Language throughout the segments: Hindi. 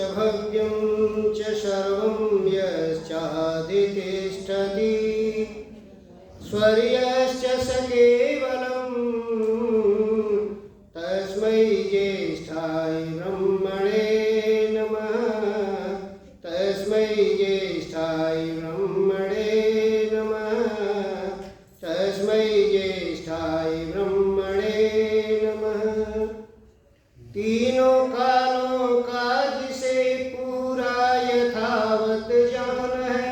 भव्यं च सर्वं यश्चाधितिष्ठति स्वर्यश्च स केवलं तस्मै ज्येष्ठाय ब्रह्मणे नमः। तस्मै ज्येष्ठाय ब्रह्मणे नमः। तस्मै ज्येष्ठाय ब्रह्मणे नमः। तीनों कालों का जिसे पूरा यथावत जान है,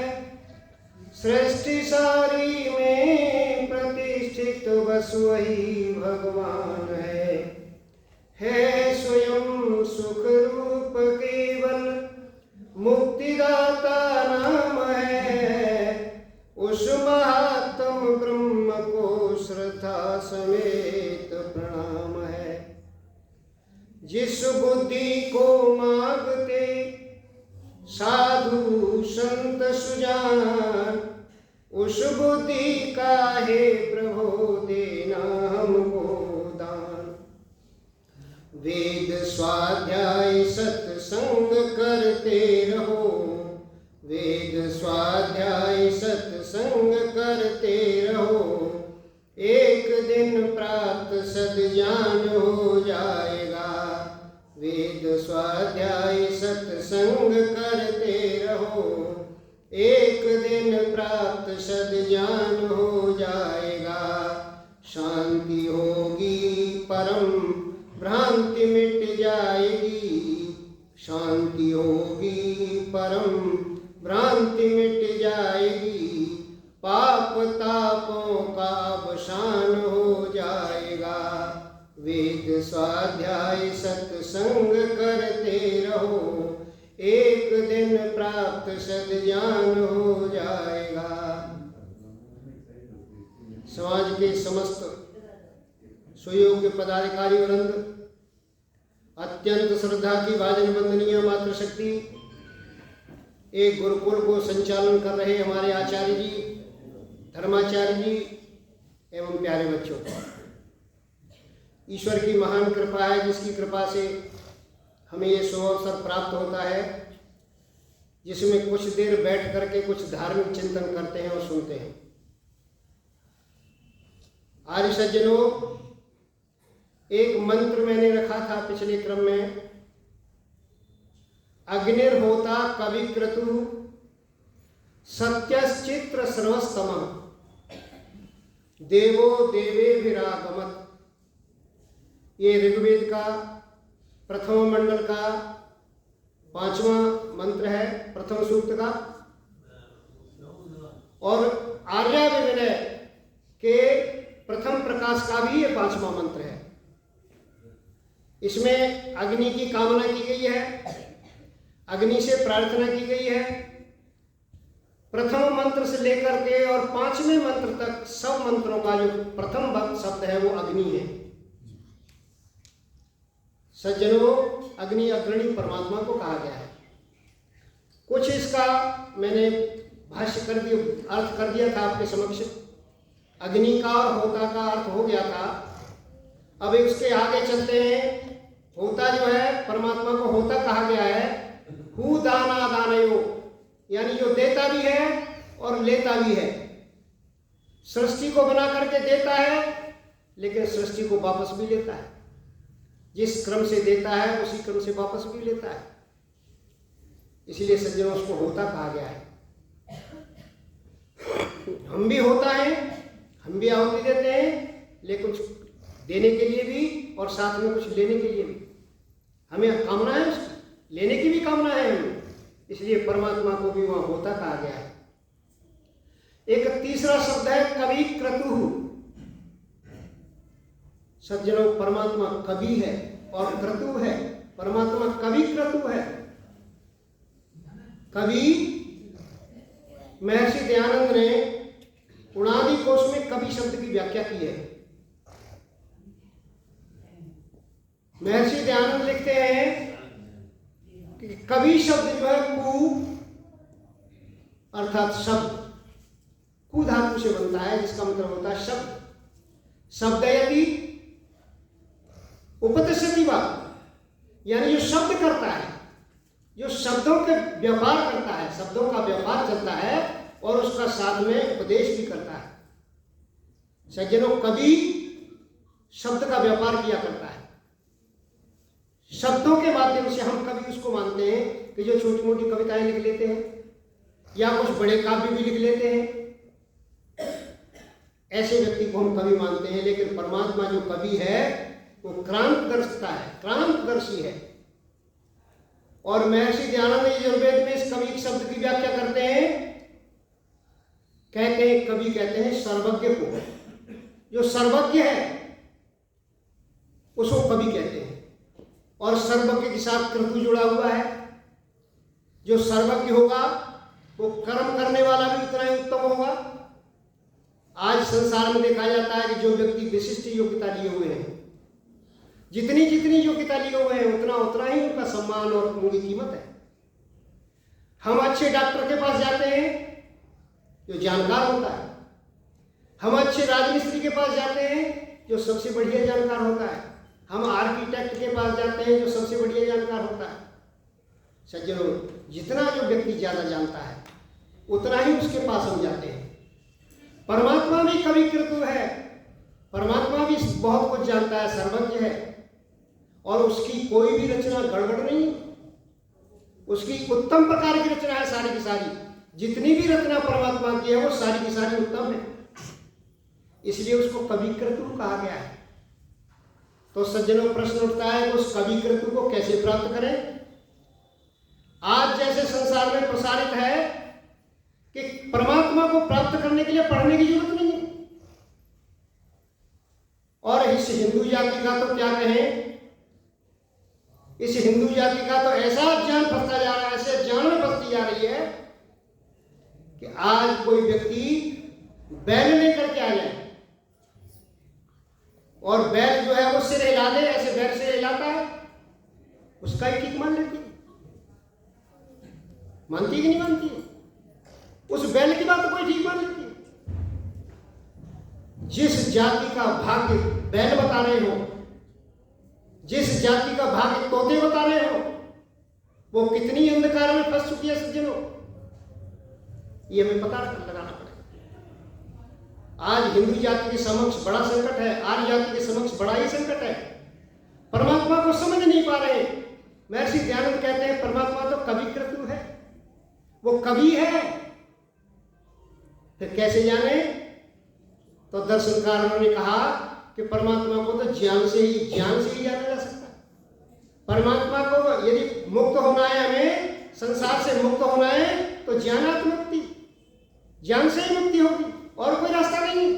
सृष्टि सारी में प्रतिष्ठित बस वही भगवान है स्वयं सुख रूप केवल मुक्तिदाता नाम है। उस महात्म ब्रह्म को श्रद्धा समेत प्रणाम है। जिस बुद्धि को मांगते साधु संत सुजान, उस बुद्धि का हे प्रभु देना हमको दान। वेद स्वाध्याय सत्संग करते रहो, वेद स्वाध्याय सत्संग करते रहो। एक दिन प्राप्त सद्ज्ञान हो जाएगा। वेद स्वाध्याय सत्संग करते रहो, एक दिन प्राप्त सद्ज्ञान हो जाएगा। शांति होगी परम भ्रांति मिट जाएगी। शांति होगी परम भ्रांति मिट जाएगी। पाप तापों का अवसान हो जाएगा। वेद स्वाध्याय सत्संग करते रहो, एक दिन प्राप्त सद्ज्ञान हो जाएगा। समाज के समस्त सुयोग्य पदाधिकारी वृंद, अत्यंत श्रद्धा की भाजन वंदनीय मातृशक्ति, एक गुरुकुल को संचालन कर रहे हमारे आचार्य जी, धर्माचार्य जी एवं प्यारे बच्चों, ईश्वर की महान कृपा है जिसकी कृपा से हमें ये सुअवसर प्राप्त होता है, जिसमें कुछ देर बैठ करके कुछ धार्मिक चिंतन करते हैं और सुनते हैं। आर्य सज्जनों, एक मंत्र मैंने रखा था पिछले क्रम में, अग्निर्होता कविक्रतु सत्यश्चित्र सर्वस्तमः देवो देवेभिरागमत्। ये ऋग्वेद का प्रथम मंडल का 5वां मंत्र है, प्रथम सूक्त का, और आर्याविनय के प्रथम प्रकाश का भी ये 5वां मंत्र है। इसमें अग्नि की कामना की गई है, अग्नि से प्रार्थना की गई है। प्रथम मंत्र से लेकर के और 5वें मंत्र तक सब मंत्रों का जो प्रथम शब्द है वो अग्नि है। सज्जनों, अग्नि अग्रणी परमात्मा को कहा गया है। कुछ इसका मैंने भाष्य कर दिया, अर्थ कर दिया था आपके समक्ष। अग्नि का और होता का अर्थ हो गया था। अब उसके आगे चलते हैं। होता जो है परमात्मा को होता कहा गया है। हु दाना दानयो, यानी जो देता भी है और लेता भी है। सृष्टि को बना करके देता है, लेकिन सृष्टि को वापस भी लेता है। जिस क्रम से देता है उसी क्रम से वापस भी लेता है। इसलिए सज्जनों उसको होता कहा गया है। हम भी होता है, हम भी आहुति देते हैं, लेकिन कुछ देने के लिए भी और साथ में कुछ लेने के लिए भी। हमें कामना है, लेने की भी कामना है हमें, इसलिए परमात्मा को भी वहां होता कहा गया है। एक तीसरा शब्द है कवि क्रतु। सज्जनों, परमात्मा कवि है और क्रतु है। परमात्मा कवि क्रतु है। कवि महर्षि दयानंद ने उणादि कोश में कवि शब्द की व्याख्या की है। महर्षि दयानंद लिखते हैं कि कवि शब्द जो है कु अर्थात शब्द, कु धातु से बनता है, जिसका मतलब होता है शब्द। शब्दयति उपतिष्ठति वा, यानी जो शब्द करता है, जो शब्दों के व्यापार करता है, शब्दों का व्यापार चलता है और उसका साथ में उपदेश भी करता है। सज्जनों, कवि शब्द का व्यापार किया करता है। शब्दों के माध्यम से हम कवि उसको मानते हैं कि जो छोटी मोटी कविताएं लिख लेते हैं या कुछ बड़े काव्य भी लिख लेते हैं, ऐसे व्यक्ति को हम कवि मानते हैं। लेकिन परमात्मा जो कवि है वो क्रांतदर्शिता है, क्रांतदर्शी है। और महर्षि दयानंद यजुर्वेद में इस कवि शब्द की व्याख्या करते हैं, कहते हैं, कवि कहते हैं सर्वज्ञ को। जो सर्वज्ञ है उसको कवि कहते हैं। और सर्वज्ञ के साथ क्रतु जुड़ा हुआ है। जो सर्वज्ञ होगा वो कर्म करने वाला भी उतना ही उत्तम होगा। आज संसार में देखा जाता है कि जो व्यक्ति विशिष्ट योग्यता लिए हुए हैं, जितनी जितनी योग्यता लिए हुए हैं, उतना उतना ही उनका सम्मान और उनकी कीमत है। हम अच्छे डॉक्टर के पास जाते हैं जो जानकार होता है, हम अच्छे राजमिस्त्री के पास जाते हैं जो सबसे बढ़िया जानकार होता है, हम आर्किटेक्ट के पास जाते हैं जो सबसे बढ़िया जानकार होता है। सज्जनों, जितना जो व्यक्ति ज्यादा जानता है उतना ही उसके पास हम जाते हैं। परमात्मा भी कवि कृतु है, परमात्मा भी बहुत कुछ जानता है, सर्वज्ञ है, और उसकी कोई भी रचना गड़बड़ नहीं है। उसकी उत्तम प्रकार की रचना है सारी की सारी। जितनी भी रचना परमात्मा की है वो सारी की सारी उत्तम है, इसलिए उसको कवि कृतु कहा गया है। तो सज्जनों, प्रश्न उठता है कि उस कवि कृतु को कैसे प्राप्त करें। आज जैसे संसार में प्रसारित है कि परमात्मा को प्राप्त करने के लिए पढ़ने की जरूरत नहीं है। और इस हिंदू जाति का तो क्या कहें, इस हिंदू जाति का तो ऐसा ज्ञान फंसता जा रहा है, ऐसे ज्ञान में फंसती जा रही है कि आज कोई व्यक्ति बैल लेकर के आ जाए और बैल जो है वो सिर हिला दे, ऐसे बैल सिर हिलाता है, उसका ही ठीक मान लेती है। मानती कि नहीं मानती है? उस बैल की बात तो कोई ठीक मान लेती है। जिस जाति का भाग्य बैल बता रहे हो, जिस जाति का भाग्य तोते बता रहे हो, वो कितनी अंधकार में फंस चुकी है सज्जनों, ये हमें पता लगाना पड़ेगा। आज हिंदू जाति के समक्ष बड़ा संकट है, आर्य जाति के समक्ष बड़ा ही संकट है। परमात्मा को समझ नहीं पा रहे। महर्षि दयानंद कहते हैं परमात्मा तो कवि कृतु है, वो कवि है। फिर कैसे जाने? तो दर्शनकारों ने कहा कि परमात्मा को तो ज्ञान से ही जाना जा सकता है। परमात्मा को यदि मुक्त होना है, हमें संसार से मुक्त होना है, तो ज्ञानात्मुक्ति, ज्ञान से ही मुक्ति होगी, और कोई रास्ता नहीं।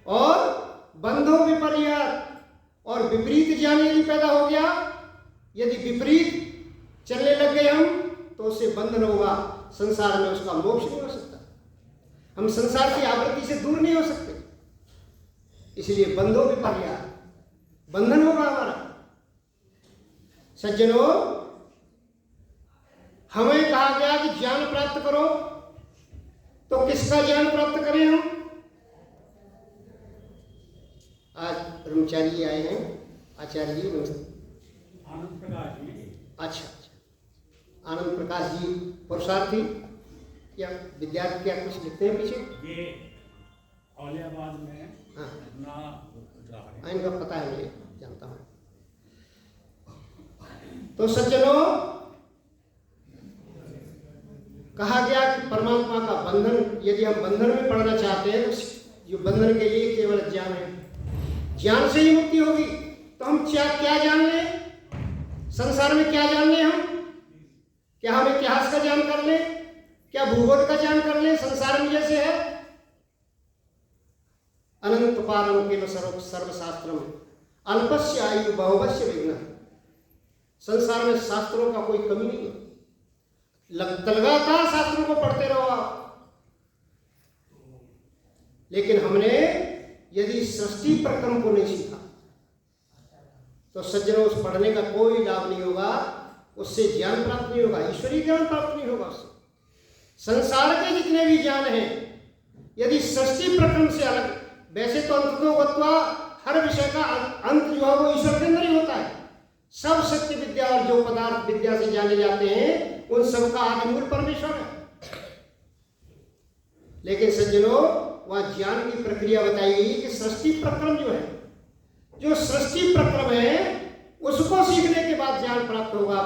और बंधो विपर्यास, और विपरीत ज्ञान यदि पैदा हो गया, यदि विपरीत चलने लग गए हम, तो उससे बंधन होगा, संसार में उसका मोक्ष नहीं हो सकता। हम संसार की आवृत्ति से दूर नहीं हो सकते, इसलिए बंधो विपर्यास, बंधन होगा हमारा। सज्जनों, हमें कहा गया कि ज्ञान प्राप्त करो, तो किसका ज्ञान प्राप्त करें हम? आज ब्रह्मचारी आए हैं, आचार्य जी आनंद प्रकाश जी। अच्छा, आनंद प्रकाश जी पुरुषार्थी या विद्यार्थी, क्या कुछ लिखते हैं पीछे? ये औलियाबाद में हाँ, अपना इनका पता है, मुझे जानता हूँ। तो सज्जनों, कहा गया कि परमात्मा का बंधन, यदि हम बंधन में पड़ना चाहते हैं, तो जो बंधन के लिए केवल ज्ञान है, ज्ञान से ही मुक्ति होगी। तो हम क्या जान लें? संसार में क्या जान लें हम? क्या हम इतिहास का ज्ञान कर लें? क्या भूगोल का ज्ञान कर लें? संसार में जैसे है अनंत पारम केवल सर्वशास्त्रम अल्पस्य आयु बहुवस्य विघ्न। संसार में शास्त्रों का कोई कमी नहीं है, लगातार शास्त्रों को पढ़ते रहो आप। लेकिन हमने यदि सृष्टि प्रक्रम को नहीं सीखा, तो सज्जनों, उस पढ़ने का कोई लाभ नहीं होगा, उससे ज्ञान प्राप्त नहीं होगा, ईश्वरीय ज्ञान प्राप्त नहीं होगा उससे। संसार के जितने भी ज्ञान हैं, यदि सृष्टि प्रक्रम से अलग, वैसे तो अंततोगत्वा हर विषय का अंत जो है वो ईश्वर के अंदर ही होता है। सब सत्य विद्या और जो पदार्थ विद्या से जाने जाते हैं उन सबका आदि मूल परमेश्वर है। लेकिन सज्जनों, वह ज्ञान की प्रक्रिया बताई गई कि सृष्टि प्रक्रम जो है, जो सृष्टि प्रक्रम है, उसको सीखने के बाद ज्ञान प्राप्त होगा।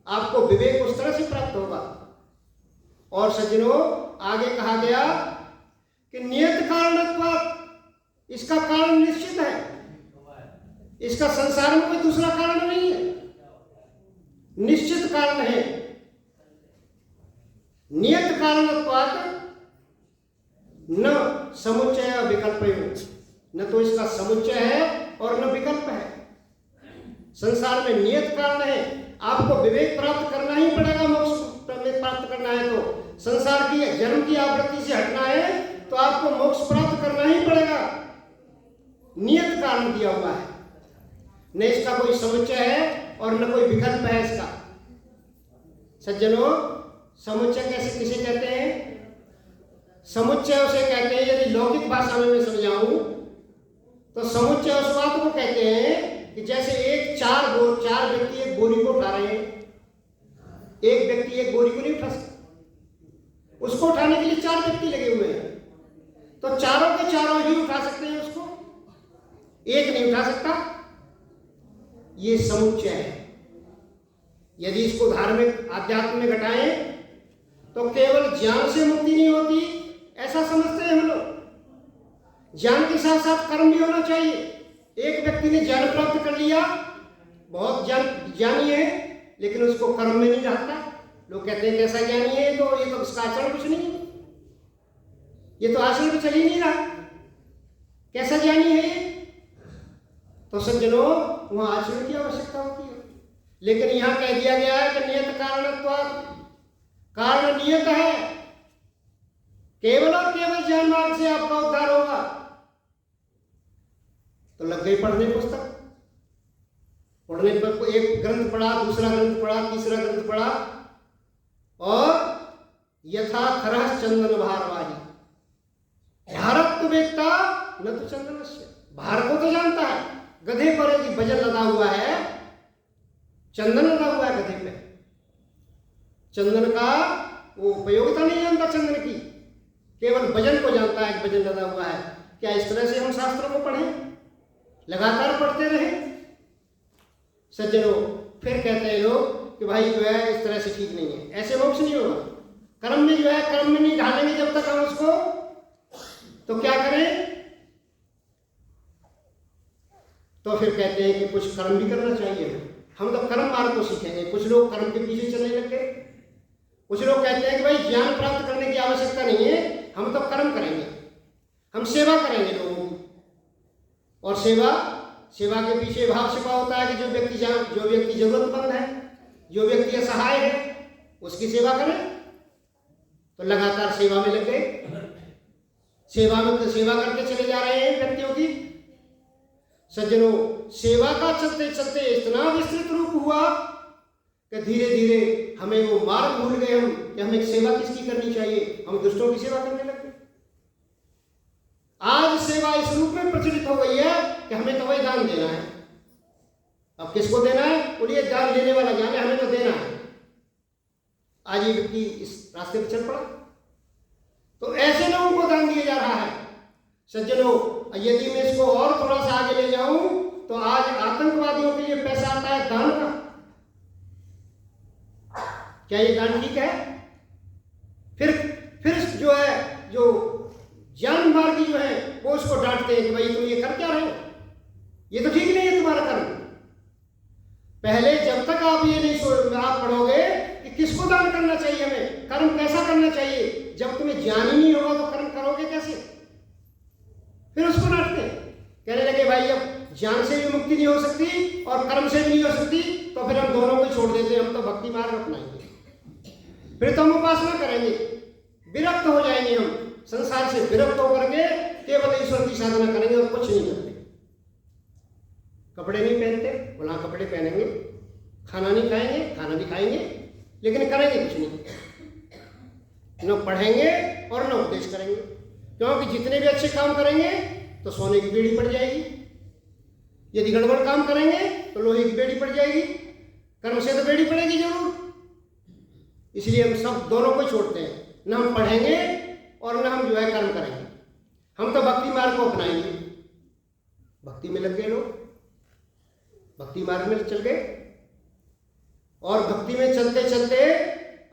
आपको विवेक उस तरह से प्राप्त होगा। और सज्जनों, आगे कहा गया कि नियत कारणत्वात्, इसका कारण निश्चित है, इसका संसार में कोई दूसरा कारण नहीं है, निश्चित कारण है। नियत कारणत्वात् न समुच्चय विकल्प, न तो इसका समुच्चय है और न विकल्प है। संसार में नियत कारण है। आपको विवेक प्राप्त करना ही पड़ेगा। मोक्ष प्राप्त करना है तो, संसार की जन्म की आवृत्ति से हटना है तो आपको मोक्ष प्राप्त करना ही पड़ेगा। नियत कारण दिया हुआ है, न इसका कोई समुच्चय है और न कोई विकल्प है इसका। सज्जनों, समुच्चय कैसे किसे कहते हैं? समुच्चय उसे कहते हैं, यदि लौकिक भाषा में मैं समझाऊं तो समुच्चय उस बात को कहते हैं कि जैसे चार व्यक्ति एक बोरी को उठा रहे हैं। एक व्यक्ति एक बोरी को नहीं उठा सकता, उसको उठाने के लिए 4 व्यक्ति लगे हुए हैं, तो चारों के चारों ही उठा सकते हैं उसको, एक नहीं उठा सकता। ये समुच्चय है। यदि इसको धार्मिक आध्यात्म में घटाएं तो केवल ज्ञान से मुक्ति नहीं होती, ऐसा समझते हैं हम लोग। ज्ञान के साथ साथ कर्म भी होना चाहिए। एक व्यक्ति ने ज्ञान प्राप्त कर लिया, बहुत ज्ञानी है, लेकिन उसको कर्म में नहीं रहता। लोग कहते हैं कैसा ज्ञानी है, तो ये तो इसका आचरण कुछ नहीं है, ये तो आचरण में चल ही नहीं रहा, कैसा ज्ञानी है ये? तो सज्जनों, वहां आचरण की आवश्यकता होती है। लेकिन यहां कह दिया गया है कि नियत कारणत्वात्, कारण नियत है। केवल और केवल ज्ञान मार्ग से आपका उद्धार होगा। तो लग गई पढ़ने पुस्तक, पढ़ने पर एक ग्रंथ पढ़ा, दूसरा ग्रंथ पढ़ा, तीसरा ग्रंथ पढ़ा, और यथा खरः चंदन भारवाही, भारत तो वेत्ता न तो चंदनस्य। भार को तो जानता है, गधे पर यदि वजन लदा हुआ है, चंदन लदा हुआ है गधे पे, चंदन का वो उपयोगिता नहीं जानता चंदन की, केवल वजन को जानता है कि वजन लदा हुआ है। क्या इस तरह से हम शास्त्रों को पढ़ें, लगातार पढ़ते रहें? सज्जनों, फिर कहते हैं लोग कि भाई जो है इस तरह से ठीक नहीं है, ऐसे मोक्ष नहीं होगा। कर्म में जो है, कर्म में नहीं ढालेंगे जब तक हम उसको, तो क्या करें? तो फिर कहते हैं कि कुछ कर्म भी करना चाहिए। हम तो कर्म मार्ग को सीखेंगे। कुछ लोग कर्म के पीछे चलने लग गए। कुछ लोग कहते हैं कि भाई ज्ञान प्राप्त करने की आवश्यकता नहीं है, हम तो कर्म करेंगे, हम सेवा करेंगे लोगों की। और सेवा के पीछे भाव छिपा होता है कि जो व्यक्ति जरूरतमंद है, जो व्यक्ति असहाय है, उसकी सेवा करें। तो लगातार सेवा में लग गए, सेवा करके चले जा रहे हैं व्यक्तियों की। सज्जनों, सेवा का चलते चलते इतना विस्तृत रूप हुआ कि धीरे धीरे हमें वो मार्ग भूल गए हम कि हमें सेवा किसकी करनी चाहिए। हम दुष्टों की सेवा करने लगे। आज सेवा इस रूप में प्रचलित हो गई है कि हमें तो वही दान देना है। अब किसको देना है? बोलिए दान लेने वाला जाने, हमें तो देना है। आज ये व्यक्ति इस रास्ते पर चल पड़ा, तो ऐसे लोगों को दान दिया जा रहा है। सज्जनों, यदि मैं इसको और थोड़ा सा आगे ले जाऊं तो आज आतंकवादियों के लिए पैसा आता है दान का। क्या ये दान ठीक है? फिर जो है, जो ज्ञान मार्गी जो है, वो उसको डांटते हैं कि भाई तुम ये कर क्या रहे हो, ये तो ठीक नहीं है तुम्हारा कर्म। पहले जब तक आप ये नहीं आप पढ़ोगे कि किसको दान करना चाहिए, हमें कर्म कैसा करना चाहिए, जब तुम्हें ज्ञान ही नहीं होगा तो कर्म करोगे कैसे? फिर उसको डांटते हैं, कहने लगे भाई अब ज्ञान से भी मुक्ति नहीं हो सकती और कर्म से भी नहीं हो सकती, तो फिर हम दोनों को छोड़ देते हैं, हम तो भक्ति मार्ग अपनाएंगे, फिर तो हम उपासना करेंगे, विरक्त हो जाएंगे, हम संसार से विरक्त होकर के केवल ईश्वर की साधना करेंगे और कुछ नहीं करते। कपड़े नहीं पहनते, बोला कपड़े पहनेंगे, खाना नहीं खाएंगे, खाना भी खाएंगे, लेकिन करेंगे कुछ नहीं, न पढ़ेंगे और न उपदेश करेंगे, क्योंकि जितने भी अच्छे काम करेंगे तो सोने की पीढ़ी पड़ जाएगी। यदि गड़बड़ काम करेंगे तो लोहे की बेड़ी पड़ जाएगी, कर्म से तो बेड़ी पड़ेगी जरूर। इसलिए हम सब दोनों को छोड़ते हैं, न हम पढ़ेंगे और न हम जो है कर्म करेंगे। हम तो भक्ति मार्ग को अपनाएंगे। भक्ति में लग गए लोग, भक्ति मार्ग में चल गए, और भक्ति में चलते चलते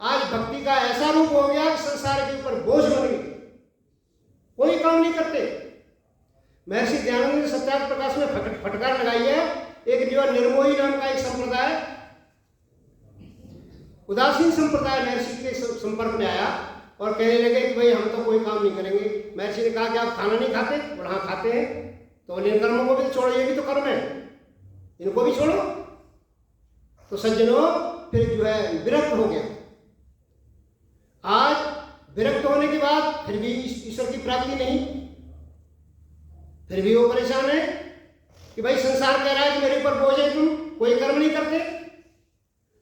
आज भक्ति का ऐसा रूप हो गया कि संसार के ऊपर बोझ बन गए, कोई काम नहीं करते। महर्षि दयानंद ने सत्यार्थ प्रकाश में फटकार लगाई है। एक जो निर्मोही नाम का एक संप्रदाय, उदासीन संप्रदाय महर्षि के संपर्क में आया और कहने लगे कि भाई हम तो कोई काम नहीं करेंगे। महर्षि ने कहा कि आप खाना नहीं खाते? बोले हाँ खाते हैं। तो बोले कर्मों को भी छोड़ो, ये भी तो कर्म है, इनको भी छोड़ो। तो सज्जनों फिर जो है विरक्त हो गया। आज विरक्त होने के बाद फिर भी ईश्वर की प्राप्ति नहीं, फिर भी वो परेशान है कि भाई संसार कह रहा है कि मेरे ऊपर बोझ है, तुम कोई कर्म नहीं करते।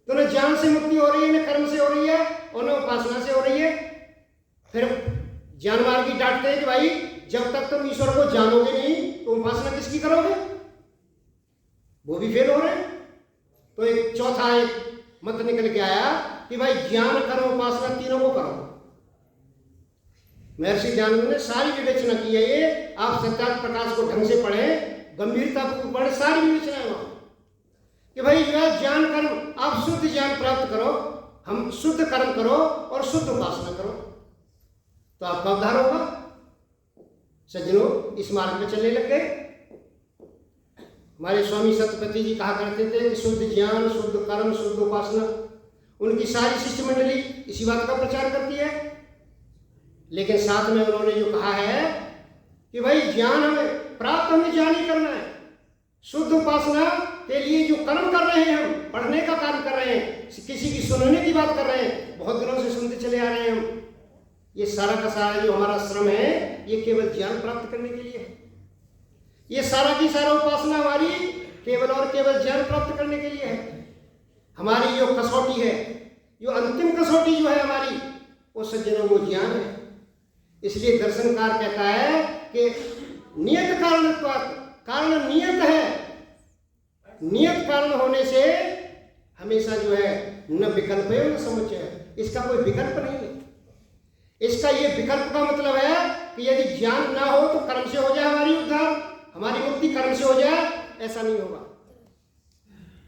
तो न ज्ञान से मुक्ति हो रही है, न कर्म से हो रही है, और न उपासना से हो रही है। फिर ज्ञान मार्ग की डांटते हैं कि भाई जब तक तुम ईश्वर को जानोगे नहीं तो उपासना किसकी करोगे? वो भी फेल हो रहे हैं। तो एक चौथा एक मत निकल के आया कि भाई ज्ञान कर्म उपासना तीनों को करो। महर्षि दयानंद ने सारी विवेचना की है। ये आप सत्यार्थ प्रकाश को ढंग से पढ़ें, गंभीरता पूर्वक पढ़ें, सारी विवेचना है वहां कि भाई जो है ज्ञान कर्म, आप शुद्ध ज्ञान प्राप्त करो, हम शुद्ध कर्म करो और शुद्ध उपासना करो, तो आपका उद्धार होगा। सज्जनों इस मार्ग में चलने लग गए। हमारे स्वामी सत्यपति जी कहा करते थे कि शुद्ध ज्ञान, शुद्ध कर्म, शुद्ध उपासना, उनकी सारी शिष्य मंडली इसी बात का प्रचार करती है। लेकिन साथ में उन्होंने जो कहा है कि भाई ज्ञान हमें प्राप्त, हमें ज्ञान ही करना है। शुद्ध उपासना के लिए जो कर्म कर रहे हैं, हम पढ़ने का कार्य कर रहे हैं, किसी की सुनने की बात कर रहे हैं, बहुत दिनों से सुनते चले आ रहे हैं हम, ये सारा का सारा जो हमारा श्रम है ये केवल ज्ञान प्राप्त करने के लिए है। ये सारा की सारा उपासना हमारी केवल और केवल ज्ञान प्राप्त करने के लिए है। हमारी जो कसौटी है, जो अंतिम कसौटी जो है हमारी, वो सज्जनों वो ज्ञान है। इसलिए दर्शनकार कहता है कि नियत कारणत्वात्, कारण नियत है, नियत कारण होने से हमेशा जो है न विकल्प है न समुच्चय है, इसका कोई विकल्प नहीं है। इसका ये विकल्प का मतलब है कि यदि ज्ञान ना हो तो कर्म से हो जाए हमारी उद्धार, हमारी मुक्ति कर्म से हो जाए, ऐसा नहीं होगा,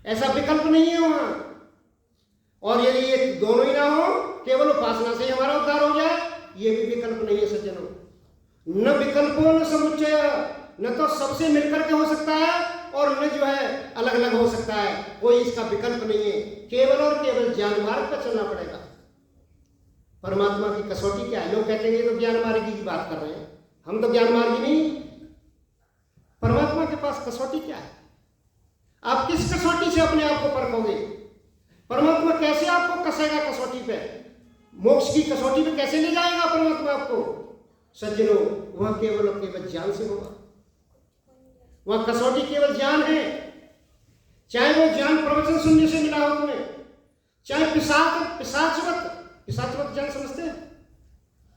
ऐसा विकल्प नहीं है वहां। और यदि ये दोनों ही ना हो, केवल उपासना से ही हमारा उद्धार हो जाए, ये भी विकल्प नहीं है सज्जनों। न विकल्पो न समुच्चय, न तो सबसे मिलकर के हो सकता है और न जो है अलग अलग हो सकता है, कोई इसका विकल्प नहीं है। केवल और केवल ज्ञान मार्ग पर चलना पड़ेगा। परमात्मा की कसौटी क्या है? लोग कहते हैं तो ज्ञान मार्ग की बात कर रहे हैं, हम तो ज्ञान मार्गी नहीं। परमात्मा के पास कसौटी क्या है? आप किस कसौटी से अपने आप को परखोगे? परमात्मा कैसे आपको कसेगा कसौटी पे? मोक्ष की कसौटी पे कैसे ले जाएगा परमात्मा आपको? सज्जनों वह केवल और केवल ज्ञान से होगा। वह कसौटी केवल ज्ञान है। चाहे वो ज्ञान प्रवचन सुनने से मिला हो तुम्हें, चाहे पिशाचवत ज्ञान समझते हैं?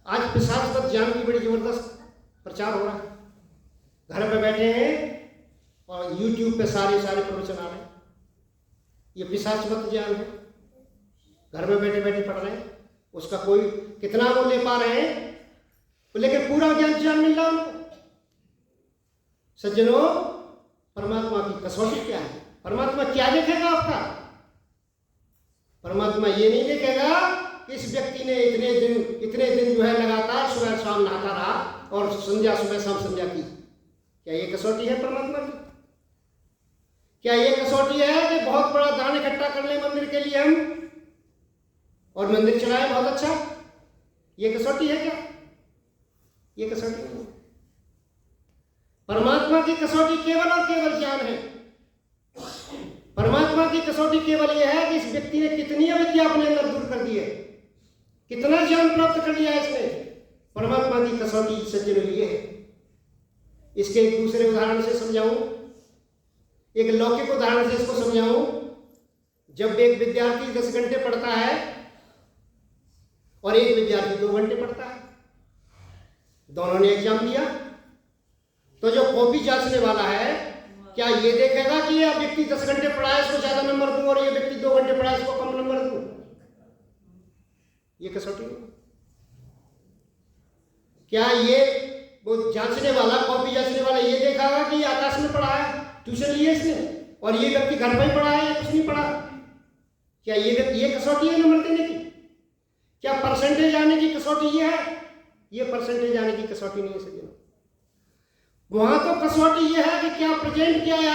आज पिशाचवत ज्ञान की बड़ी जबरदस्त प्रचार हो रहा है। घर पे बैठे हैं और YouTube पे सारे प्रवचन आ रहे हैं, ये पिशाचवत ज्ञान है। घर में बैठे बैठे पढ़ रहे हैं, उसका कोई कितना वो ले पा रहे हैं, लेकिन पूरा ज्ञान मिल रहा है उनको। सज्जनों परमात्मा की कसौटी क्या है? परमात्मा क्या देखेगा आपका? परमात्मा ये नहीं देखेगा कि इस व्यक्ति ने इतने दिन जो है लगातार सुबह शाम नहाता रहा और संध्या सुबह शाम संध्या की। क्या ये कसौटी है परमात्मा की? क्या ये कसौटी है कि बहुत बड़ा दान इकट्ठा कर ले मंदिर के लिए हम और मंदिर चलाए बहुत अच्छा? ये कसौटी है क्या? ये कसौटी नहीं। परमात्मा की कसौटी केवल और केवल ज्ञान है। परमात्मा की कसौटी केवल यह है कि इस व्यक्ति ने कितनी अविद्या अपने अंदर दूर कर दी है, कितना ज्ञान प्राप्त कर लिया है इसने। परमात्मा की कसौटी सज्जनों ये है। इसके एक दूसरे उदाहरण से समझाऊं, एक लौकिक उदाहरण से इसको समझाऊं। जब एक विद्यार्थी 10 घंटे पढ़ता है और एक विद्यार्थी 2 घंटे पढ़ता है, दोनों ने एग्जाम दिया, तो जो कॉपी जांचने वाला है क्या ये देखेगा कि ये व्यक्ति 10 घंटे पढ़ा है, इसको ज्यादा नंबर दूं, और ये व्यक्ति 2 घंटे पढ़ा है, इसको कम नंबर दूं? ये कसौटी नहीं। क्या ये वो जांचने वाला, कॉपी जांचने वाला ये देखेगा कि ये आकाश में पढ़ा है, ट्यूशन लिए इसने, और ये व्यक्ति घर पर ही पढ़ा है या कुछ नहीं पढ़ा? क्या ये कसौटी है नंबर देने की? क्या परसेंटेज आने की कसौटी ये है? ये परसेंटेज आने की कसौटी नहीं है सज्जनों। वहां तो कसौटी ये है कि क्या प्रेजेंट किया है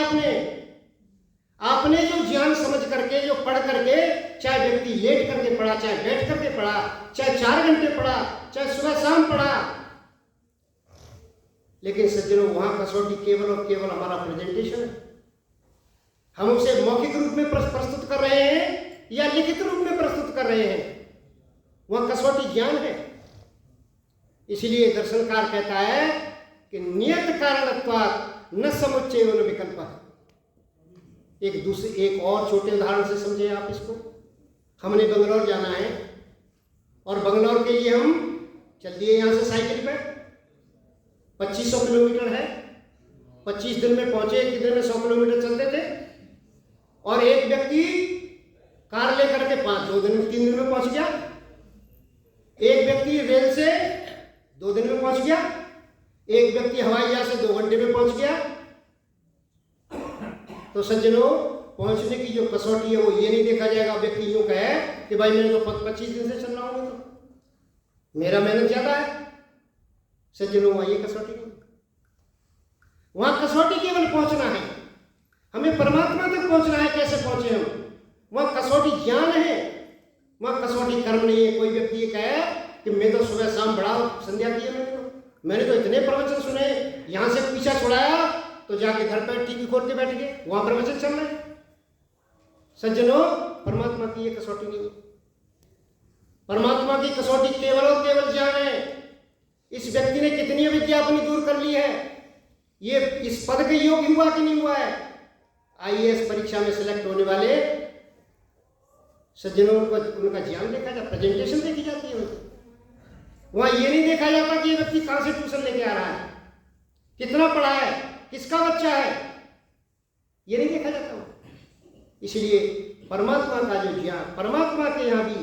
आपने जो ज्ञान समझ करके, जो पढ़ करके, चाहे व्यक्ति लेट करके पढ़ा, चाहे बैठ करके पढ़ा, चाहे 4 घंटे पढ़ा, चाहे सुबह शाम पढ़ा, लेकिन सज्जनों वहां कसौटी केवल और केवल हमारा प्रेजेंटेशन है। हम उसे मौखिक रूप में प्रस्तुत कर रहे हैं या लिखित रूप में प्रस्तुत कर रहे हैं, वह कसौटी ज्ञान है। इसलिए दर्शनकार कहता है कि नियत कारणत्वात् न समुच्चय न विकल्प। एक और छोटे उदाहरण से समझे आप इसको। हमने बंगलौर जाना है और बंगलौर के लिए हम चल दिए यहां से साइकिल पे, 2500 किलोमीटर है, 25 दिन में पहुंचे, एक दिन में 100 किलोमीटर चलते थे, और एक व्यक्ति कार लेकर के 3 दिन में पहुंच गया, एक व्यक्ति रेल से 2 दिन में पहुंच गया, एक व्यक्ति हवाई जहाज से 2 घंटे में पहुंच गया। तो सज्जनों, पहुंचने की जो कसौटी है वो ये नहीं देखा जाएगा व्यक्ति यूं कहे कि भाई मैंने तो 25 दिन से चल रहा हूं, तो मेरा मेहनत ज्यादा है। सज्जनों, वहां ये कसौटी नहीं, वहां कसौटी केवल पहुंचना है, हमें परमात्मा तक पहुंचना है। कैसे पहुंचे हम? वहां कसौटी ज्ञान है, वहां कसौटी कर्म नहीं है। कोई व्यक्ति ये कहे कि मैं तो सुबह शाम बड़ा संध्या की है, मैंने तो इतने प्रवचन सुने, यहां से पीछा छुड़ाया तो जाके घर पर टीवी खोल के बैठ गए, वहां प्रवचन चल रहे। सज्जनों, परमात्मा की ये कसौटी नहीं है। परमात्मा की कसौटी केवल और केवल ज्ञान है। इस व्यक्ति ने कितनी अविद्या अपनी दूर कर ली है, ये इस पद के योग्य हुआ कि नहीं हुआ है? आईएएस परीक्षा में सिलेक्ट होने वाले सज्जनों, उनका ज्ञान देखा जाता, प्रेजेंटेशन देखी जाती है। वहां ये नहीं देखा जाता कि ये व्यक्ति कहां से ट्यूशन लेके आ रहा है, कितना पढ़ा है, किसका बच्चा है, ये नहीं देखा जाता। इसलिए परमात्मा का जो ज्ञान, परमात्मा के यहाँ भी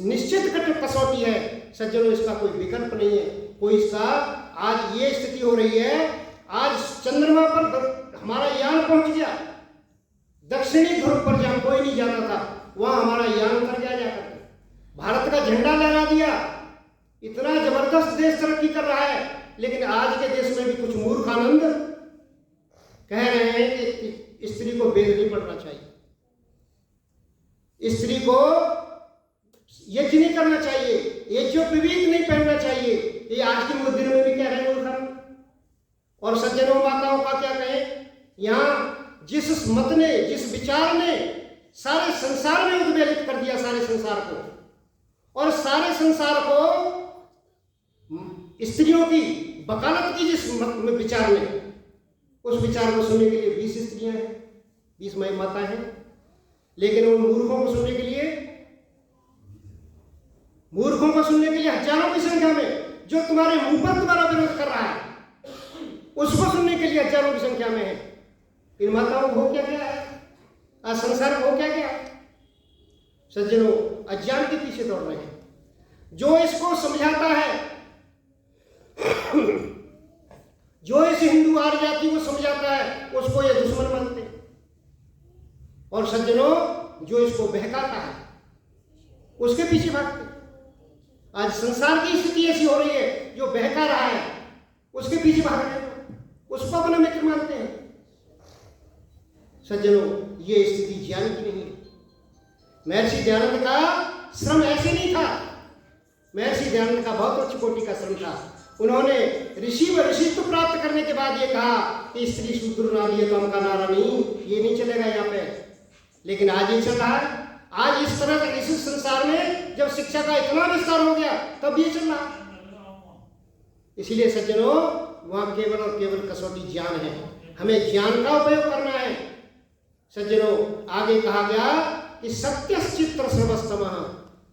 निश्चित कसौटी है सज्जनों, इसका कोई विकल्प नहीं है, कोई इसका। आज ये स्थिति हो रही है, आज चंद्रमा पर हमारा यान पहुंच गया, दक्षिणी ध्रुव पर जहां कोई नहीं जाता था वहां हमारा यान उतर गया जाकर, भारत का झंडा लहरा दिया। इतना जबरदस्त देश तरक्की कर रहा है, लेकिन आज के देश में भी कुछ मूर्खानंद कह रहे हैं कि स्त्री को वेद नहीं पढ़ना चाहिए, स्त्री को यज्ञ नहीं करना चाहिए, यज्ञोपवीत नहीं पहनना चाहिए। ये आज के दिन में भी कह रहे हैं मूर्खानंद। और सज्जनों, माताओं का क्या कहें, यहां जिस मत ने, जिस विचार ने सारे संसार में उद्वेलित कर दिया, सारे संसार को, और सारे संसार को स्त्रियों की वकालत की जिस विचार ने, उस विचार को सुनने के लिए 20 स्त्रियां हैं, 20 माता हैं, लेकिन उन मूर्खों को सुनने के लिए, हजारों की संख्या में, जो तुम्हारे मुंह पर तुम्हारा विरोध कर रहा है, उसको सुनने के लिए हजारों की संख्या में है। इन माताओं को हो क्या है, आज संसार को हो क्या सज्जनों, अज्ञान के पीछे दौड़ रहे हैं। जो इसको समझाता है, जो इस हिंदू आर्य जाति को समझाता है, उसको ये दुश्मन मानते हैं। और सज्जनों, जो इसको बहकाता है, उसके पीछे भागते हैं। आज संसार की स्थिति ऐसी हो रही है, जो बहका रहा है उसके पीछे भाग रहे हैं, उसको अपना मित्र मानते हैं। सज्जनों, ये स्थिति ज्ञान की नहीं है। महर्षि दयानंद का श्रम ऐसे नहीं था। महर्षि दयानंद का बहुत उच्च कोटि का श्रम था। उन्होंने ऋषित्व प्राप्त करने के बाद ये कहा कि स्त्री शूद्र नारी है तो हमका नारा नहीं, ये नहीं चलेगा यहाँ पे। लेकिन आज ये चल रहा है। आज इस तरह का, इस संसार में जब शिक्षा का इतना विस्तार हो गया, तब ये चल रहा। इसीलिए सज्जनों, वहां केवल और केवल कसौटी ज्ञान है, हमें ज्ञान का उपयोग करना है। सज्जनों, आगे कहा गया कि सत्य चित्र सर्वस्तमः,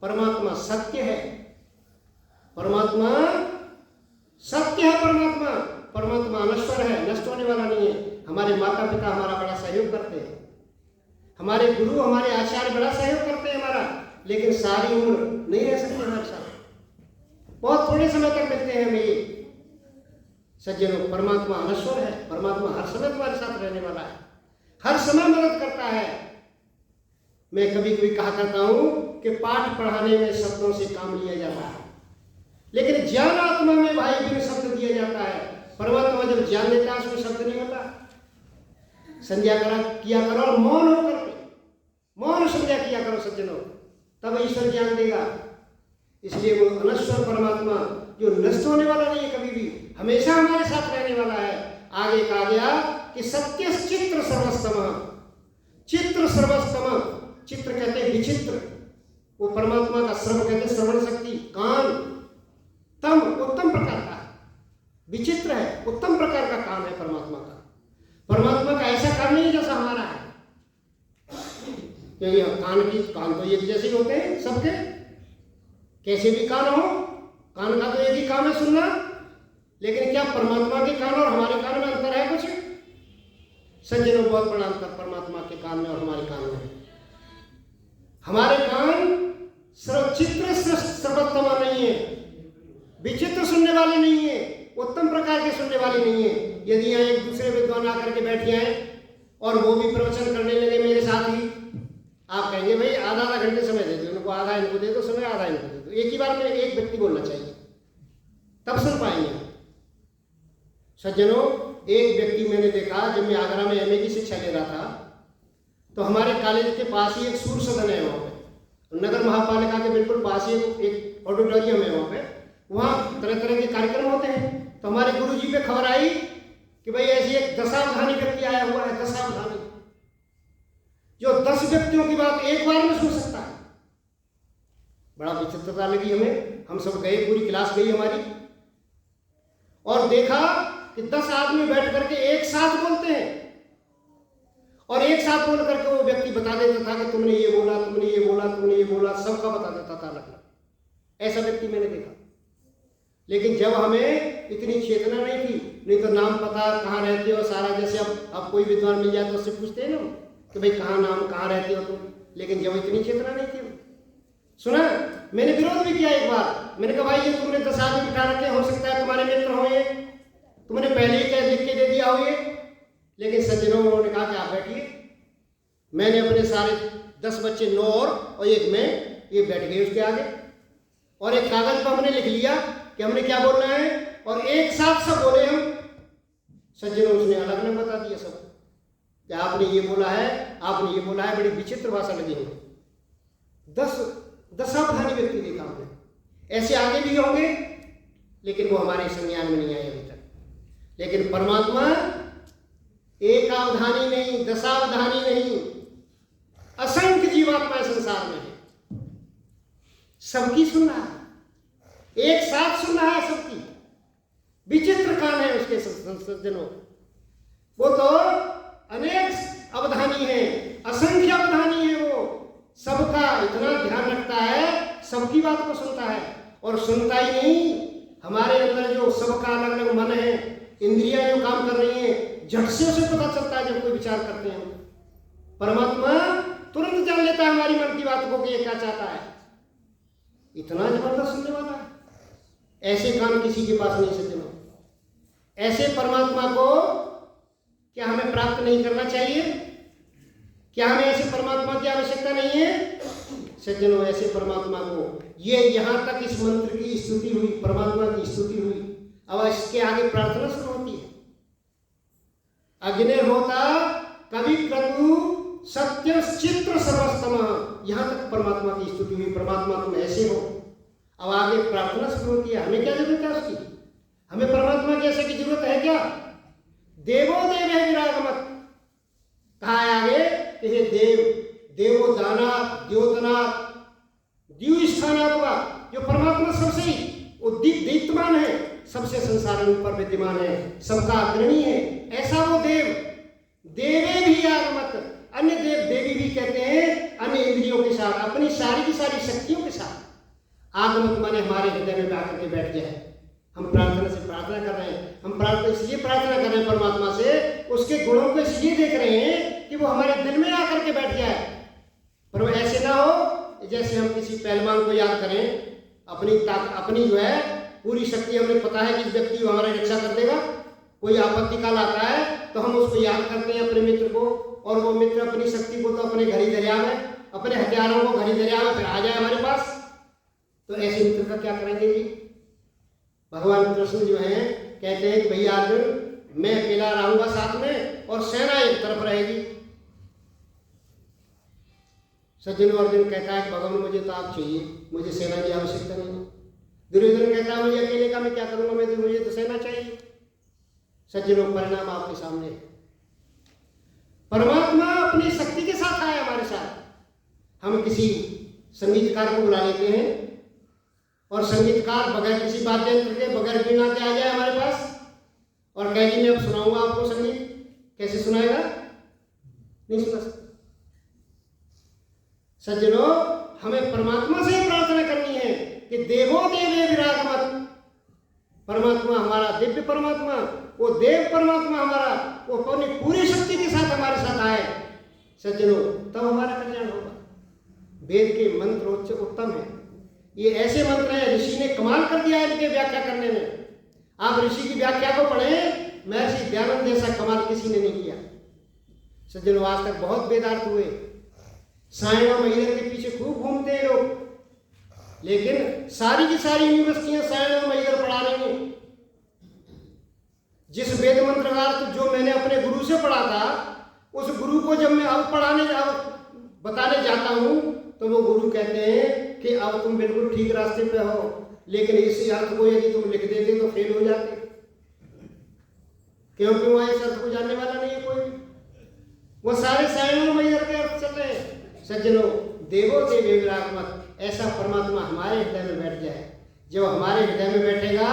परमात्मा सत्य है, परमात्मा सत्य है। परमात्मा अनश्वर है, नष्ट होने वाला नहीं है। हमारे माता पिता हमारा बड़ा सहयोग करते हैं, हमारे गुरु हमारे आचार्य बड़ा सहयोग करते हैं हमारा, लेकिन सारी उम्र नहीं रह सकते हमारे साथ, बहुत थोड़े समय तक मिलते हैं हमें। ये सज्जनों, परमात्मा अनश्वर है, परमात्मा हर समय तुम्हारे साथ रहने वाला है, हर समय मदद करता है। मैं कभी कभी कहा करता हूं कि पाठ पढ़ाने में शब्दों से काम लिया जाता है, लेकिन ज्ञान आत्मा में भाई बिन शब्द दिया जाता है। परमात्मा जब ज्ञान देता है उसमें शब्द नहीं होता। संध्या किया करो और मौन होकर के, मौन संध्या किया करो सज्जनों, तब ईश्वर ज्ञान देगा। इसलिए वो अनश्वर परमात्मा जो नष्ट होने वाला नहीं है, कभी भी हमेशा हमारे साथ रहने वाला है। आगे कहा गया कि सत्य चित्र सर्वस्तम, चित्र सर्वस्तम, चित्र कहते हैं विचित्र, वो परमात्मा का श्रवण कहते हैं श्रवण शक्ति, कान, तम उत्तम प्रकार का, विचित्र है, उत्तम प्रकार का कान है परमात्मा का। परमात्मा का ऐसा कान नहीं जैसा हमारा है, क्योंकि कान तो एक जैसे ही होते हैं सबके, कैसे भी कान हो, कान का तो एक ही काम है सुनना, लेकिन क्या परमात्मा के कान और हमारे कान में अंतर है कुछ? सज्जनों, बहुत बड़ा अंतर परमात्मा के कान में और हमारे कान में है। हमारे कान चित्र सर्वोत्तम नहीं है, विचित्र सुनने वाले नहीं है, उत्तम प्रकार के सुनने वाले नहीं है। यदि यहाँ एक दूसरे विद्वान आकर के बैठ जाए और वो भी प्रवचन करने लगे मेरे साथ ही, आप कहेंगे भाई आधा आधा घंटे समय दे दो इनको, आधा इनको दे दो समय, आधा इनको दे दो। एक ही बार में एक व्यक्ति बोलना चाहिए, तब सुन पाएंगे। सज्जनों, एक व्यक्ति मैंने देखा, जब मैं आगरा में एमए की शिक्षा ले रहा था, तो हमारे कॉलेज के पास ही एक सूर सदन है, वहाँ पे नगर महापालिका के बिल्कुल पास ही एक ऑडिटोरियम है, वहाँ पे वहाँ तरह तरह के कार्यक्रम होते हैं। तो हमारे गुरु जी पे खबर आई कि भाई ऐसी एक दशावधानी व्यक्ति आया हुआ है, दशावधानी, जो 10 व्यक्तियों की बात एक बार में सुन सकता है। बड़ा विचित्रता लगी हमें, हम सब गए, पूरी क्लास गई हमारी, और देखा कि 10 आदमी बैठ करके एक साथ बोलते हैं, और एक साथ बोल करके वो व्यक्ति बता देता था कि तुमने ये बोला, तुमने ये बोला, तुमने ये बोला, सबका बता देता था अलग अलग। ऐसा व्यक्ति मैंने देखा। लेकिन जब हमें इतनी चेतना नहीं थी, नहीं तो नाम पता, कहाँ रहते हो सारा, जैसे अब कोई विद्वान मिल जाए तो उससे पूछते हैं ना कि भाई कहाँ नाम, कहाँ रहते हो तुम, लेकिन जब इतनी चेतना नहीं थी, सुना, मैंने विरोध भी किया एक बार। मैंने कहा भाई ये तुमने 10 आदमी बिठा रखे, हो सकता है तुम्हारे मित्र हो, ये तुमने पहले ही क्या लिख के दे दिया हो ये। लेकिन सज्जनों, उन्होंने कहा कि आप बैठिए। मैंने अपने सारे 10 बच्चे, 9 और एक मैं, ये बैठ गए उसके आगे, और एक कागज पर हमने लिख लिया कि हमने क्या बोलना है, और एक साथ सब बोले हम। सज्जनों, उसने अलग अलग बता दिया सब कि आपने ये बोला है, आपने ये बोला है, बड़ी विचित्र भाषा लगी हमें। 10 सावधानी व्यक्ति देखा हमने। ऐसे आगे भी होंगे, लेकिन वो हमारे संज्ञान में नहीं आए अभी तक। लेकिन परमात्मा एक अवधानी नहीं, 10 अवधानी नहीं, असंख्य जीवात्मा संसार में है, सबकी सुन रहा है, एक साथ सुन रहा है सबकी। विचित्र कान है उसके सज्जनों, वो तो अनेक अवधानी है, असंख्य अवधानी है, वो सबका इतना ध्यान रखता है, सबकी बात को सुनता है। और सुनता ही नहीं, हमारे अंदर जो सबका अलग अलग मन है, इंद्रियां जो काम कर रही हैं, झट से उसे पता चलता है जब कोई विचार करते हैं। परमात्मा तुरंत जान लेता है हमारी मन की बात को कि ये क्या चाहता है। इतना जबरदस्त सुनने वाला है, ऐसे कान किसी के पास नहीं सज्जनों। ऐसे परमात्मा को क्या हमें प्राप्त नहीं करना चाहिए? क्या हमें ऐसे परमात्मा की आवश्यकता नहीं है? सज्जनों, ऐसे परमात्मा को, ये यहां तक इस मंत्र की स्तुति हुई, परमात्मा की स्तुति हुई, अब इसके आगे प्रार्थना शुरू होती है। अग्निहोता कवि क्रतु सत्य चित्र सर्वस्तम, यहां तक परमात्मा की स्तुति हुई, परमात्मा तुम ऐसे हो। अब आगे प्रार्थना शुरू होती है। हमें क्या जरूरत है उसकी? हमें परमात्मा की ऐसे की जरूरत है क्या? देवो देव विरागमत, कहा है आगे कि हे देव, देवो दाना द्योतना द्यू स्थानात्मा, जो परमात्मा सबसे दीप्तमान है, सबसे संसार में ऊपर विद्यमान है, सबका अग्रणी है, ऐसा वो देव। देवे भी आगमत, अन्य देव देवी भी कहते हैं, अन्य इंद्रियों के साथ, अपनी सारी की सारी शक्तियों के साथ। आगमत माने हमारे हृदय में आकर के बैठ जाए, हम प्रार्थना से प्रार्थना कर रहे हैं, हम प्रार्थना इसलिए प्रार्थना कर रहे हैं परमात्मा से, उसके गुणों को इसलिए देख रहे हैं कि वो हमारे दिल में आकर के बैठ जाए। पर वो ऐसे ना हो जैसे हम किसी पहलवान को याद करें, अपनी जो है पूरी शक्ति हमें पता है कि इस व्यक्ति हमारी रक्षा कर देगा, कोई आपत्ति काल आता है तो हम उसको याद करते हैं अपने मित्र को, और वो मित्र अपनी शक्ति को तो अपने घर ही दरिया में, अपने हथियारों को घर ही दरिया में फिर आ जाए हमारे पास, तो ऐसे मित्र का क्या करेंगे जी। भगवान कृष्ण जो है कहते हैं कि भैया अर्जुन मैं अकेला रहूंगा साथ में और सेना एक तरफ रहेगी। सज्जन अर्जुन कहता है कि भगवान मुझे तो आप चाहिए, मुझे सेना की आवश्यकता नहीं। दुर्योधन कहता है मुझे अकेले का मैं क्या करूंगा, मुझे तो सेना चाहिए। सज्जनों परिणाम आपके सामने है। परमात्मा अपनी शक्ति के साथ आया हमारे साथ। हम किसी संगीतकार को बुला लेते हैं और संगीतकार बगैर किसी वाद्य यंत्र के, बगैर वीणा के आ जाए हमारे पास और कहे कि मैं अब सुनाऊंगा आपको संगीत। कैसे सुनाएगा? नहीं सुना सकता। सज्जनों हमें परमात्मा से प्रार्थना करनी है कि देवो देवे विराजमत। परमात्मा हमारा दिव्य परमात्मा, वो देव परमात्मा हमारा, वो अपनी पूरी शक्ति के साथ हमारे साथ आए सज्जनों, तब हमारा कल्याण होगा। वेद के मंत्र उच्च उत्तम है, ये ऐसे मंत्र हैं ऋषि ने कमाल कर दिया है इनके व्याख्या करने में। आप ऋषि की व्याख्या को पढ़ें, महर्षि दयानंद जैसा कमाल किसी ने नहीं किया। सज्जनों आज तक बहुत वेदार्थ हुए, साइंस महिला के पीछे खूब घूमते हैं लोग, लेकिन सारी की सारी यूनिवर्सिटियां साइंस महिला पढ़ा रही हैं। जिस वेद मंत्र का अर्थ जो मैंने अपने गुरु से पढ़ा था, उस गुरु को जब मैं अब बताने जाता हूं तो वो गुरु कहते हैं कि अब तुम बिल्कुल ठीक रास्ते पे हो, लेकिन इसी अर्थ को यदि तुम लिख देते तो फेल हो जाते, क्योंकि वहां इस अर्थ को जानने वाला नहीं है कोई भी। वो सारे साइंस मैयर के अर्थ चल रहे हैं। सज्जनों देवो देवे विराजमत, ऐसा परमात्मा हमारे हृदय में बैठ जाए। जब हमारे हृदय में बैठेगा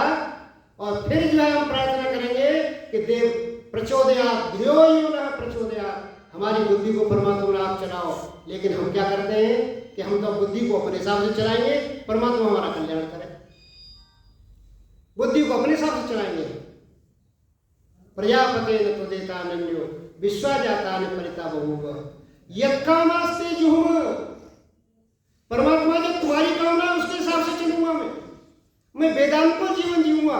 और फिर जो है हम प्रार्थना करेंगे कि देव प्रचोदयात् धियो यो नः प्रचोदयात्, हमारी बुद्धि को परमात्मा आप चलाओ। लेकिन हम क्या करते हैं कि हम तो बुद्धि को अपने हिसाब से चलाएंगे, परमात्मा हमारा कल्याण करे। बुद्धि को अपने हिसाब से चलाएंगे। प्रजापते न त्वदेता नन्यो विश्वा जाता न परिता बहुव यत्कामास्ते जुहुम। परमात्मा जब तुम्हारी कामना उसके हिसाब से चलूंगा, मैं वेदांत को जीवन जीऊंगा।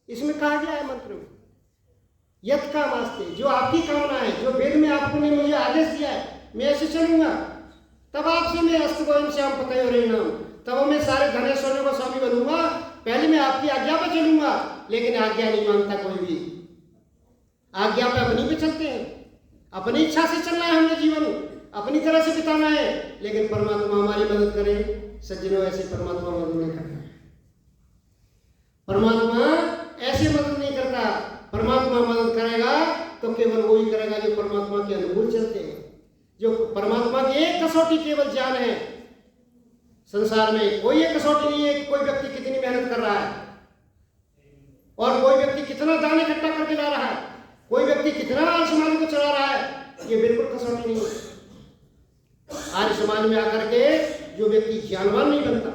इसमें कहा गया है मंत्र में यत्कामास्ते, जो आपकी कामना है, जो वेद में आपको ने मुझे आदेश दिया है, मैं ऐसे चलूंगा। तब आपसे मैं अस्तगोयम श्याम पतयो रेणाम, तब मैं सारे धन ऐश्वर्य को स्वामी बनूंगा। पहले मैं आपकी आज्ञा पर चलूंगा, लेकिन आज्ञा नहीं मानता कोई भी। आज्ञा पे अपनी भी चलते हैं, अपनी इच्छा से चलना है, हमें जीवन अपनी तरह से बिताना है, लेकिन परमात्मा हमारी मदद करे। सज्जनों ऐसे परमात्मा मदद नहीं करता, परमात्मा ऐसे मदद नहीं करता। परमात्मा मदद करेगा तो केवल वही करेगा जो परमात्मा के अनुकूल चलते हैं, जो परमात्मा की एक कसौटी केवल ज्ञान है। संसार में कोई एक कसौटी नहीं है कि कोई व्यक्ति कितनी मेहनत कर रहा है और कोई व्यक्ति कितना दान इकट्ठा करके ला रहा है, कोई व्यक्ति कितना आर्य समाज को चला रहा है। ये बिल्कुल कसौटी नहीं है। आर्य समाज में आकर के जो व्यक्ति ज्ञानवान नहीं बनता,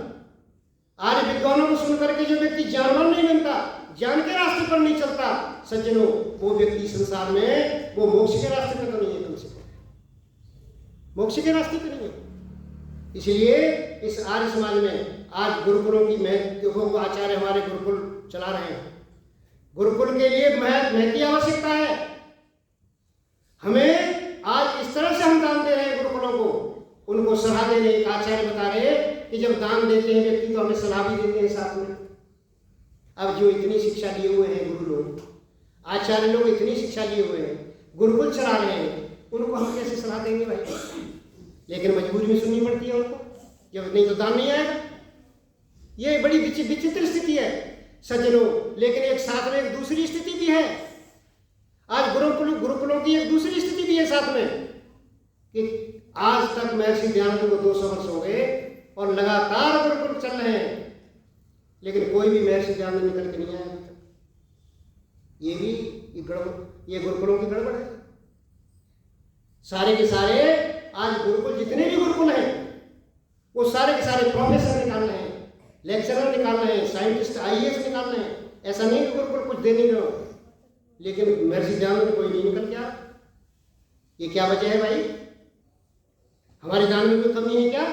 आर्य विद्वानों को सुन करके जो व्यक्ति ज्ञानवान नहीं बनता, ज्ञान के रास्ते पर नहीं चलता, सज्जनों वो व्यक्ति संसार में वो मोक्ष के रास्ते पर तो नहीं है, कम से कम मोक्ष के रास्ते पर नहीं है। इसलिए इस आर्य समाज में आज गुरुकुलों की देखो, आचार्य हमारे गुरुकुल चला रहे हैं। गुरुकुल के लिए महती आवश्यकता है। हमें आज इस तरह से हम दान दे रहे हैं गुरुकुलों को, उनको सलाह दे रहे हैं। आचार्य बता रहे कि जब दान देते हैं व्यक्ति तो हमें सलाह भी देते हैं साथ में। अब जो इतनी शिक्षा लिए हुए हैं गुरु लोग, आचार्य लोग इतनी शिक्षा लिए हुए हैं, गुरुकुल चला रहे हैं, उनको हम कैसे सलाह देंगे भाई? लेकिन मजबूरी में सुननी पड़ती है उनको, जब नहीं तो दान नहीं आएगा। ये बड़ी विचित्र स्थिति है सज्जनों। लेकिन एक साथ में एक दूसरी स्थिति भी है। आज गुरुकुलों की एक दूसरी स्थिति भी है साथ में कि आज तक महर्षि दयानंद को 200 वर्ष हो गए और लगातार गुरुकुल चल रहे हैं, लेकिन कोई भी महर्षि दयानंद निकल के नहीं आया अभी तक। ये गुरुकुलों की गड़बड़ है। सारे के सारे आज गुरुकुल, जितने भी गुरुकुल हैं, वो सारे के सारे प्रोफेसर निकाल रहे हैं, लेक्चरर निकालना है, साइंटिस्ट IAS निकालना है। ऐसा नहीं कि गुरुकुल कुछ दे नहीं रहा हो, लेकिन महर्षि दयानंद कोई नहीं निकल गया। ये क्या वजह है भाई? हमारे दान में कोई कमी है क्या?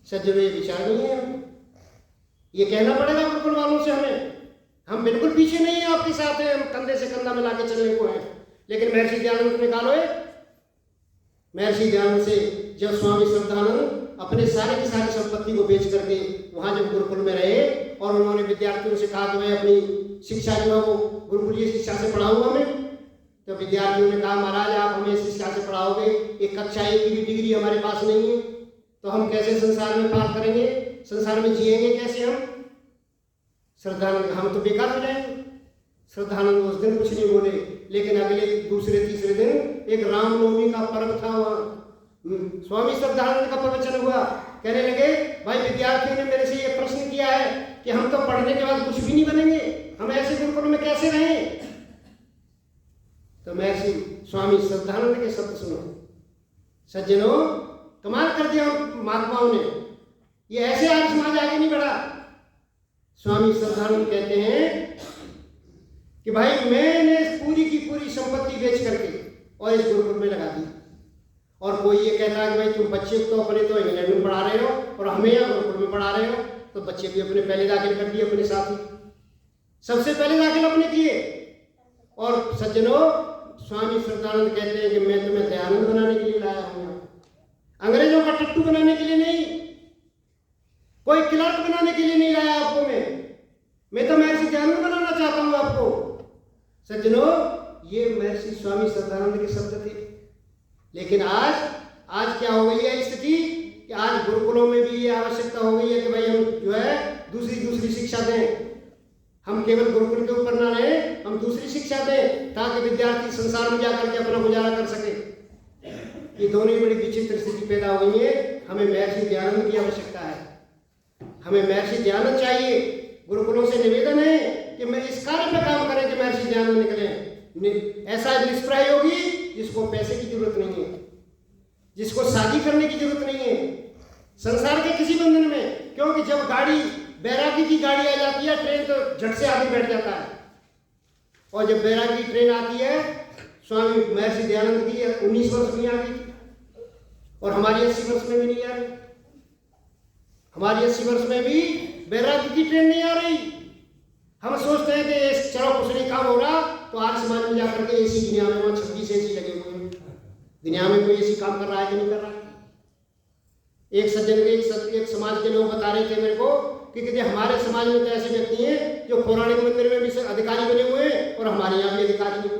सज्जनों, ये विचार नहीं है। ये कहना पड़ेगा गुरुकुल वालों से हमें। हम बिल्कुल पीछे नहीं है, आपके साथ है, हम कंधे से कंधा मिला के चलने को हैं। लेकिन महर्षि दयानंद को निकालो है। महर्षि दयानंद से जब स्वामी श्रद्धानंद अपने सारे की सारी संपत्ति को बेच करके वहां जब गुरुकुल में रहे और उन्होंने विद्यार्थियों से कहा कि मैं अपनी शिक्षा जो है वो गुरुकुलीय शिक्षा से पढ़ाऊंगा मैं, तो विद्यार्थियों ने कहा महाराज आप हमें शिक्षा से पढ़ाओगे, एक कक्षा 1 की भी डिग्री हमारे पास नहीं है, तो हम कैसे संसार में पार करेंगे, संसार में जिएंगे कैसे हम? श्रद्धानंद, हम तो बेकार हो जाएंगे। श्रद्धानंद उस दिन कुछ नहीं बोले, लेकिन अगले दूसरे तीसरे दिन एक रामनवमी का पर्व था, वहाँ स्वामी श्रद्धानंद का प्रवचन हुआ। कहने लगे भाई विद्यार्थियों ने मेरे से ये प्रश्न किया है कि हम तो पढ़ने के बाद कुछ भी नहीं बनेंगे, हम ऐसे गुरुकुल में कैसे रहें? तो महर्षि स्वामी श्रद्धानंद के शब्द सुनो। सज्जनों, कमाल कर दिया महात्माओं ने, ये ऐसे आर्य समाज आगे नहीं बढ़ा। स्वामी श्रद्धानंद कहते हैं कि भाई मैंने पूरी की पूरी संपत्ति बेच करके और इस गुरुकुल में लगा दी, और कोई ये कहता है कि भाई तुम बच्चे तो अपने तो इंग्लैंड में पढ़ा रहे हो और हमें यहाँ गुरुकुल में पढ़ा रहे हो, तो बच्चे भी अपने पहले दाखिल कर दिए अपने साथ ही, सबसे पहले दाखिल अपने किए। और सज्जनों, स्वामी श्रद्धानंद कहते हैं कि मैं तुम्हें दयानंद बनाने के लिए लाया हूँ, अंग्रेजों का टट्टू बनाने के लिए नहीं, कोई क्लर्क बनाने के लिए नहीं लाया आपको मैं तो महर्षि दयानंद बनाना चाहता हूँ आपको। सज्जनों, ये महर्षि स्वामी श्रद्धानंद के शब्द थे। लेकिन आज क्या हो गई है स्थिति कि आज गुरुकुलों में भी ये आवश्यकता हो गई है कि भाई हम जो है दूसरी शिक्षा दें। हम केवल गुरुकुल के ऊपर ना रहे, हम दूसरी शिक्षा दें ताकि विद्यार्थी संसार में जाकर के अपना गुजारा कर सके। ये दोनों ही बड़ी विचित्र स्थिति पैदा हो गई है। हमें महर्षि दयानंद की आवश्यकता है, हमें महर्षि दयानंद चाहिए। गुरुकुलों से निवेदन है कि मैं इस कार्य पर काम करें कि महर्षि दयानंद निकले। ऐसा निष्प्रय योगी जिसको पैसे की जरूरत नहीं है, जिसको शादी करने की जरूरत नहीं है संसार के किसी बंधन में, क्योंकि जब गाड़ी बैरागी की गाड़ी आ जाती है, ट्रेन तो झट से आगे बैठ जाता है। और जब बैरागी ट्रेन आती है, स्वामी महर्षि दयानंद की 19 वर्ष में आ गई और हमारी 80 वर्ष में भी नहीं आ रही। हमारी 80 वर्ष में भी बैरागी की ट्रेन नहीं आ रही। हम सोचते हैं कि चलो कुछ नहीं काम हो रहा, तो आर्य समाज में जाकर के एसी दुनिया में 26 एसी लगे हुए हैं, दुनिया में कोई एसी काम कर रहा है कि नहीं कर रहा है? एक सज्जन के एक समाज के लोग बता रहे थे मेरे को कि हमारे समाज में तो ऐसे व्यक्ति हैं जो पौराणिक मंदिर में भी अधिकारी बने हुए हैं और हमारे यहाँ भी अधिकारी हैं।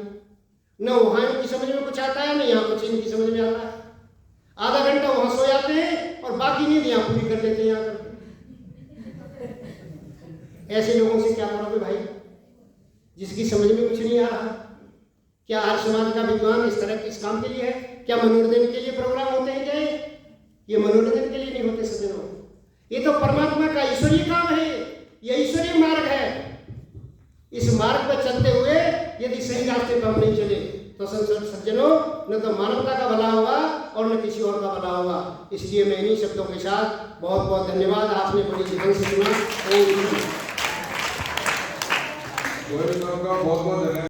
न वहाँ इनकी समझ में कुछ आता है, न यहाँ कुछ इनकी समझ में आता है। आधा घंटा वहाँ सो जाते हैं और बाकी नींद यहाँ पूरी कर लेते हैं यहाँ कर। ऐसे लोगों से क्या करोगे भाई, जिसकी समझ में कुछ नहीं आ रहा? क्या आर्य समाज का विद्वान इस तरह इस काम के लिए है? क्या मनोरंजन के लिए प्रोग्राम होते हैं? क्या ये मनोरंजन के लिए नहीं होते सज्जनों, ये तो परमात्मा का ईश्वरीय काम है, ये ईश्वरीय मार्ग है। इस मार्ग पर चलते हुए यदि सही रास्ते पर हम नहीं चले तो सज्जनों, न तो मानवता का भला होगा और न किसी और का भला होगा। इसलिए मैं इन्हीं शब्दों के साथ बहुत बहुत धन्यवाद, आपने बड़ी ध्यान से सुना। बहुत बहुत धन्यवाद।